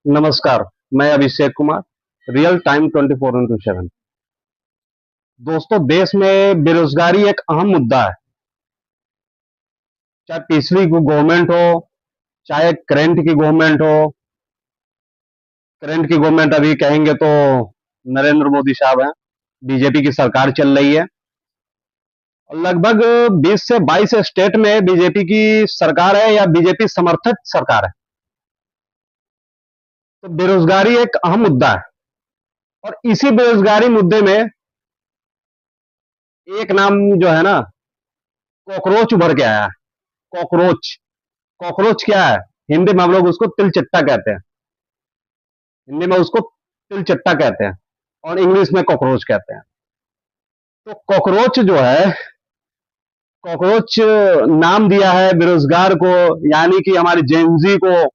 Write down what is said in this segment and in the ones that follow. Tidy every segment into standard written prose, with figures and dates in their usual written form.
नमस्कार। मैं Abhishek Kumar. Real time 24x7। दोस्तों, देश में बेरोजगारी एक अहम मुद्दा है। चाहे पिछली गवर्नमेंट हो, चाहे करंट की गवर्नमेंट हो। करंट की गवर्नमेंट अभी कहेंगे तो नरेंद्र मोदी साहब हैं। बीजेपी की सरकार चल रही है और लगभग 20 से 22 स्टेट में बीजेपी की सरकार है या बीजेपी समर्थित सरकार है। तो बेरोजगारी एक अहम मुद्दा है और इसी बेरोजगारी मुद्दे में एक नाम जो है ना, कॉकरोच उभर के आया है। कॉकरोच। कॉकरोच क्या है? हिंदी में हम लोग उसको तिलचट्टा कहते हैं। हिंदी में उसको तिलचट्टा कहते हैं और इंग्लिश में कॉकरोच कहते हैं। तो कॉकरोच जो है, कॉकरोच नाम दिया है बेरोजगार को, यानी कि हमारी जेनजी को,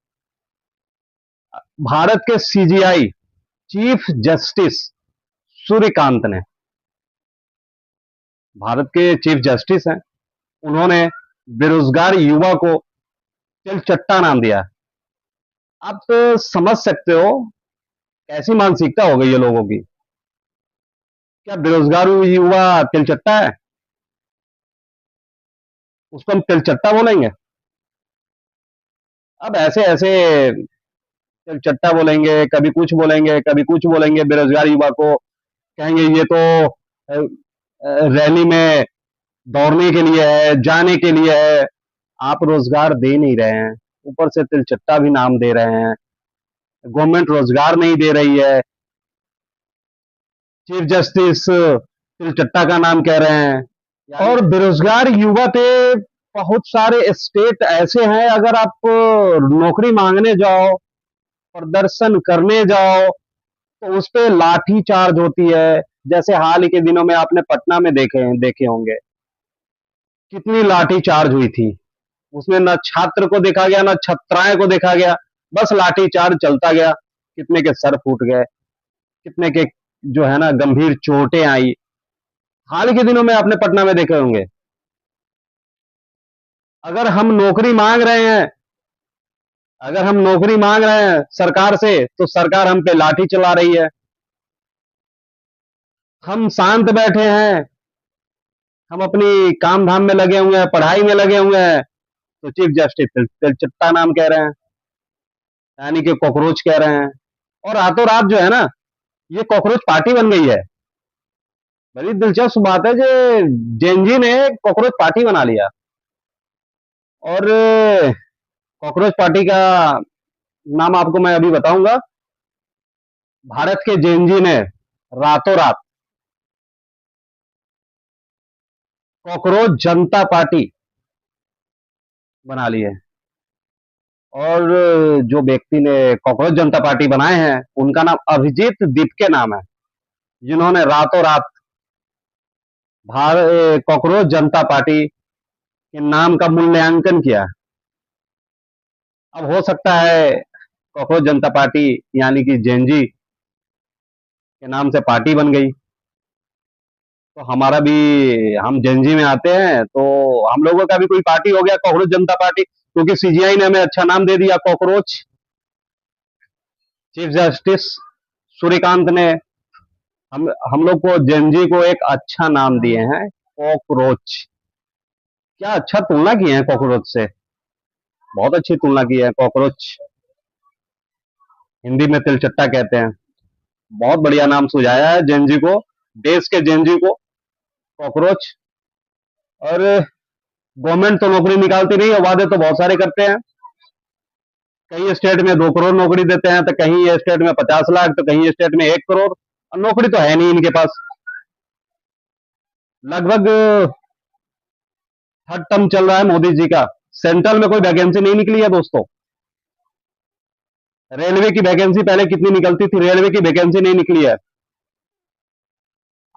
भारत के सीजीआई चीफ जस्टिस सूर्यकांत ने। भारत के चीफ जस्टिस हैं, उन्होंने बेरोजगार युवा को तिलचट्टा नाम दिया। आप तो समझ सकते हो कैसी मानसिकता हो गई है लोगों की। क्या बेरोजगार युवा तिलचट्टा है? उसको हम तिलचट्टा बोलेंगे? अब ऐसे ऐसे तिलचट्टा बोलेंगे, कभी कुछ बोलेंगे, कभी कुछ बोलेंगे। बेरोजगार युवा को कहेंगे ये तो रैली में दौड़ने के लिए है, जाने के लिए है। आप रोजगार दे नहीं रहे हैं, ऊपर से तिलचट्टा भी नाम दे रहे हैं। गवर्नमेंट रोजगार नहीं दे रही है, चीफ जस्टिस तिलचट्टा का नाम कह रहे हैं। और बेरोजगार युवा थे। बहुत सारे स्टेट ऐसे हैं, अगर आप नौकरी मांगने जाओ, प्रदर्शन करने जाओ, तो उस पे लाठी चार्ज होती है। जैसे हाल ही के दिनों में आपने पटना में देखे होंगे, कितनी लाठी चार्ज हुई थी। उसमें न छात्र को देखा गया, न छात्राएं को देखा गया, बस लाठी चार्ज चलता गया। कितने के सर फूट गए, कितने के जो है ना गंभीर चोटें आई। हाल ही के दिनों में आपने पटना में देखे होंगे। अगर हम नौकरी मांग रहे हैं अगर हम नौकरी मांग रहे हैं सरकार से, तो सरकार हम पे लाठी चला रही है। हम शांत बैठे हैं, हम अपनी काम धाम में लगे हुए हैं, पढ़ाई में लगे हुए हैं, तो चीफ जस्टिस तिलचट्टा नाम कह रहे हैं, यानी कि कॉकरोच कह रहे हैं। और रातों रात जो है ना, ये कॉकरोच पार्टी बन गई है। बड़ी दिलचस्प बात है कि जेनजी ने कॉकरोच पार्टी बना लिया। और कॉकरोच पार्टी का नाम आपको मैं अभी बताऊंगा। भारत के जेनजी ने रातों रात कॉकरोच जनता पार्टी बना ली है। और जो व्यक्ति ने कॉकरोच जनता पार्टी बनाए हैं, उनका नाम अभिजीत दीपके नाम है, जिन्होंने रातों रात भारत कॉकरोच जनता पार्टी के नाम का मूल्यांकन किया। अब हो सकता है कॉकरोच जनता पार्टी यानी कि जेनजी के नाम से पार्टी बन गई, तो हमारा भी, हम जेनजी में आते हैं तो हम लोगों का भी कोई पार्टी हो गया कॉकरोच जनता पार्टी, क्योंकि सीजीआई ने हमें अच्छा नाम दे दिया कॉकरोच। चीफ जस्टिस सूर्यकांत ने हम लोग को, जेनजी को, एक अच्छा नाम दिए हैं, कॉकरोच। क्या अच्छा तुलना की है कॉकरोच से, बहुत अच्छी तुलना की है। कॉकरोच हिंदी में तिलचट्टा कहते हैं। बहुत बढ़िया नाम सुझाया है जेनजी को, देश के जेनजी को, कॉकरोच। और गवर्नमेंट तो नौकरी निकालती नहीं है, वादे तो बहुत सारे करते हैं। कई स्टेट में 2 करोड़ नौकरी देते हैं, तो कहीं स्टेट में 50 लाख, तो कहीं स्टेट में 1 करोड़। और नौकरी तो है नहीं इनके पास। लगभग थर्ड टर्म चल रहा है मोदी जी का, सेंट्रल में कोई वैकेंसी नहीं निकली है दोस्तों। रेलवे की वैकेंसी पहले कितनी निकलती थी, रेलवे की वैकेंसी नहीं निकली है।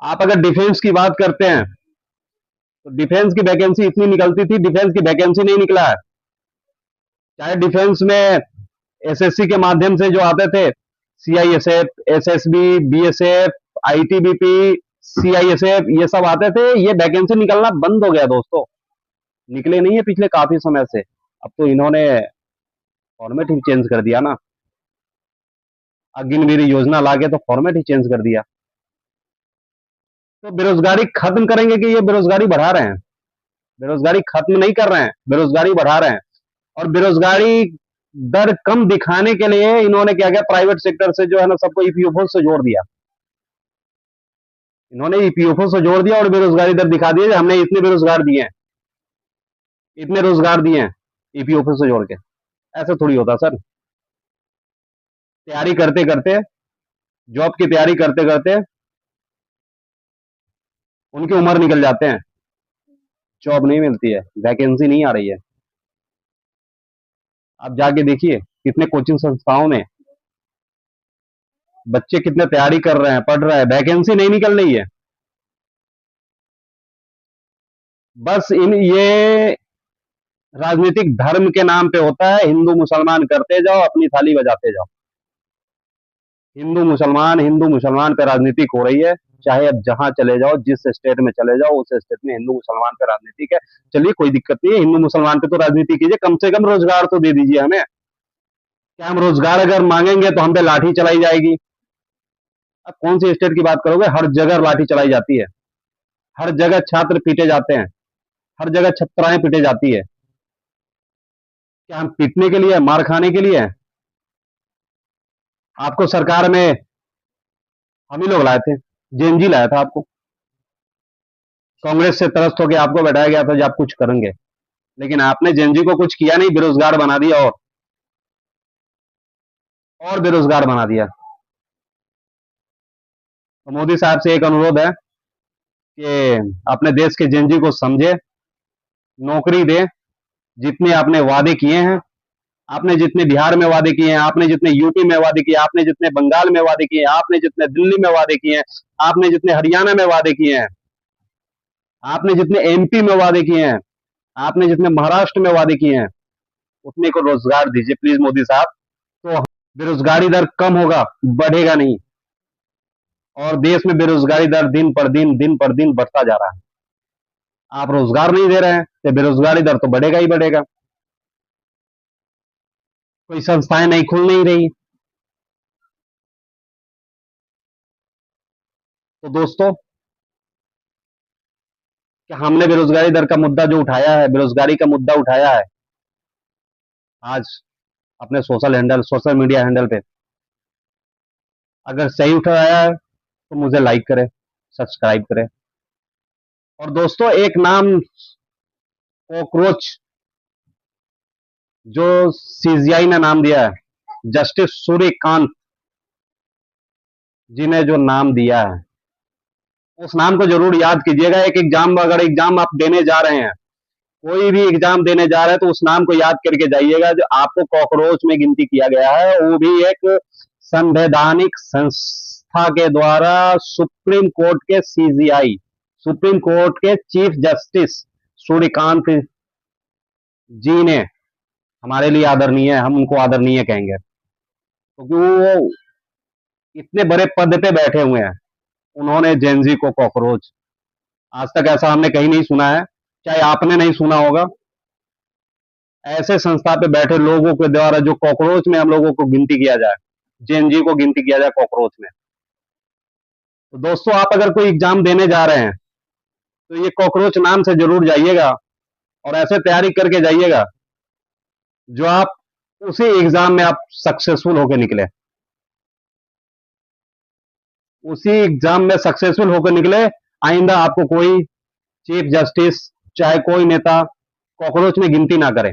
आप अगर डिफेंस की बात करते हैं, तो डिफेंस की वैकेंसी इतनी निकलती थी, डिफेंस की वैकेंसी नहीं निकला है। चाहे डिफेंस में एसएससी के माध्यम से जो आते थे, CISF, SSB, BSF, ITBP, CISF, ये सब आते थे, ये वैकेंसी निकलना बंद हो गया दोस्तों। निकले नहीं है पिछले काफी समय से। अब तो इन्होंने फॉर्मेट ही चेंज कर दिया ना। अग्निवीर योजना लाके तो फॉर्मेट ही चेंज कर दिया। तो बेरोजगारी खत्म करेंगे कि ये बेरोजगारी बढ़ा रहे हैं? बेरोजगारी खत्म नहीं कर रहे हैं, बेरोजगारी बढ़ा रहे हैं। और बेरोजगारी दर कम दिखाने के लिए इन्होंने क्या किया, प्राइवेट सेक्टर से जो है ना सबको ईपीएफओ से जोड़ दिया। इन्होंने ईपीएफओ से जोड़ दिया और बेरोजगारी दर दिखा दिया, हमने इतने बेरोजगार दिए हैं, इतने रोजगार दिए हैं ईपीएफओ से जोड़ के। ऐसा थोड़ी होता सर। तैयारी करते करते, जॉब की तैयारी करते करते उनकी उम्र निकल जाते हैं, जॉब नहीं मिलती है, वैकेंसी नहीं आ रही है। आप जाके देखिए कितने कोचिंग संस्थाओं में बच्चे कितने तैयारी कर रहे हैं, पढ़ रहे हैं, वैकेंसी नहीं निकल रही है। बस इन ये राजनीतिक धर्म के नाम पे होता है, हिंदू मुसलमान करते जाओ, अपनी थाली बजाते जाओ। हिंदू मुसलमान पे राजनीतिक हो रही है। चाहे अब जहां चले जाओ, जिस स्टेट में चले जाओ, उस स्टेट में हिंदू मुसलमान पे राजनीतिक है। चलिए कोई दिक्कत नहीं है, हिंदू मुसलमान पे तो राजनीति कीजिए, कम से कम रोजगार तो दे दीजिए हमें। क्या हम रोजगार अगर मांगेंगे तो हम पे लाठी चलाई जाएगी? अब कौन सी स्टेट की बात करोगे, हर जगह लाठी चलाई जाती है, हर जगह छात्र पीटे जाते हैं, हर जगह छात्राएं पीटे जाती है। क्या हम पीटने के लिए, मार खाने के लिए? आपको सरकार में हम ही लोग लाए थे, जेएनजी लाया था आपको, कांग्रेस से त्रस्त होकर आपको बैठाया गया था जो आप कुछ करेंगे, लेकिन आपने जेएनजी को कुछ किया नहीं, बेरोजगार बना दिया और बेरोजगार बना दिया। तो मोदी साहब से एक अनुरोध है कि अपने देश के जेएनजी को समझे, नौकरी दे, जितने आपने वादे किए हैं, आपने जितने बिहार में वादे किए हैं, आपने जितने यूपी में वादे किए, आपने जितने बंगाल में वादे किए, आपने जितने दिल्ली में वादे किए हैं, आपने जितने हरियाणा में वादे किए हैं, आपने जितने एमपी में वादे किए हैं, आपने जितने महाराष्ट्र में वादे किए हैं, उतने को रोजगार दीजिए प्लीज मोदी साहब। तो बेरोजगारी दर कम होगा, बढ़ेगा नहीं। और देश में बेरोजगारी दर दिन पर दिन बढ़ता जा रहा है। आप रोजगार नहीं दे रहे हैं तो बेरोजगारी दर तो बढ़ेगा ही बढ़ेगा। कोई संस्थाएं नहीं खुल नहीं रही। तो दोस्तों, कि हमने बेरोजगारी दर का मुद्दा जो उठाया है, बेरोजगारी का मुद्दा उठाया है आज अपने सोशल मीडिया हैंडल पे, अगर सही उठाया है तो मुझे लाइक करें, सब्सक्राइब करें। और दोस्तों, एक नाम कॉकरोच जो सीजीआई ने नाम दिया है, जस्टिस सूर्यकांत जी ने जो नाम दिया है, उस नाम को जरूर याद कीजिएगा। एक एग्जाम, अगर एग्जाम आप देने जा रहे हैं, कोई भी एग्जाम देने जा रहे हैं, तो उस नाम को याद करके जाइएगा जो आपको कॉकरोच में गिनती किया गया है, वो भी एक संवैधानिक संस्था के द्वारा, सुप्रीम कोर्ट के सीजीआई, सुप्रीम कोर्ट के चीफ जस्टिस सूर्यकांत जी ने। हमारे लिए आदरणीय है, हम उनको आदरणीय कहेंगे क्योंकि वो इतने बड़े पद पे बैठे हुए हैं। उन्होंने जेएनजी को कॉकरोच, आज तक ऐसा हमने कहीं नहीं सुना है, चाहे आपने नहीं सुना होगा। ऐसे संस्था पे बैठे लोगों के द्वारा जो कॉकरोच में हम लोगों को गिनती किया जाए, जेएनजी को गिनती किया जाए कॉकरोच में। तो दोस्तों, आप अगर कोई एग्जाम देने जा रहे हैं तो ये कॉकरोच नाम से जरूर जाइएगा और ऐसे तैयारी करके जाइएगा जो आप उसी एग्जाम में आप सक्सेसफुल होकर निकले, उसी एग्जाम में सक्सेसफुल होकर निकले। आइंदा आपको कोई चीफ जस्टिस, चाहे कोई नेता कॉकरोच में गिनती ना करे।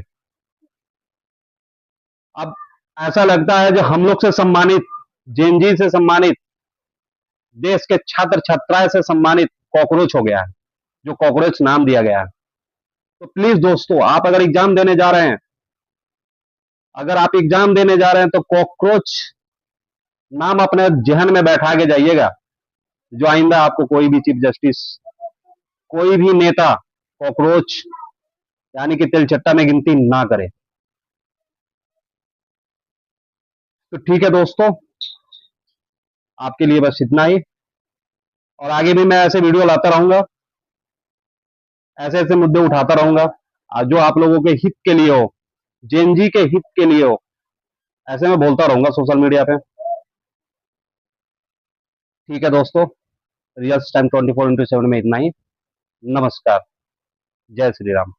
अब ऐसा लगता है जो हम लोग से सम्मानित, जेएनजी से सम्मानित, देश के छात्र छात्राएं से सम्मानित कॉकरोच हो गया है, जो कॉकरोच नाम दिया गया है। तो प्लीज दोस्तों, आप अगर एग्जाम देने जा रहे हैं, अगर आप एग्जाम देने जा रहे हैं तो कॉकरोच नाम अपने जहन में बैठा के जाइएगा, जो आइंदा आपको कोई भी चीफ जस्टिस, कोई भी नेता कॉकरोच यानी कि तिलचट्टा में गिनती ना करे। तो ठीक है दोस्तों, आपके लिए बस इतना ही, और आगे भी मैं ऐसे वीडियो लाता रहूंगा, ऐसे ऐसे मुद्दे उठाता रहूंगा जो आप लोगों के हित के लिए हो, जेएनजी के हित के लिए हो। ऐसे मैं बोलता रहूंगा सोशल मीडिया पे। ठीक है दोस्तों, रियल टाइम 24/7 में इतना ही। नमस्कार। जय श्री राम।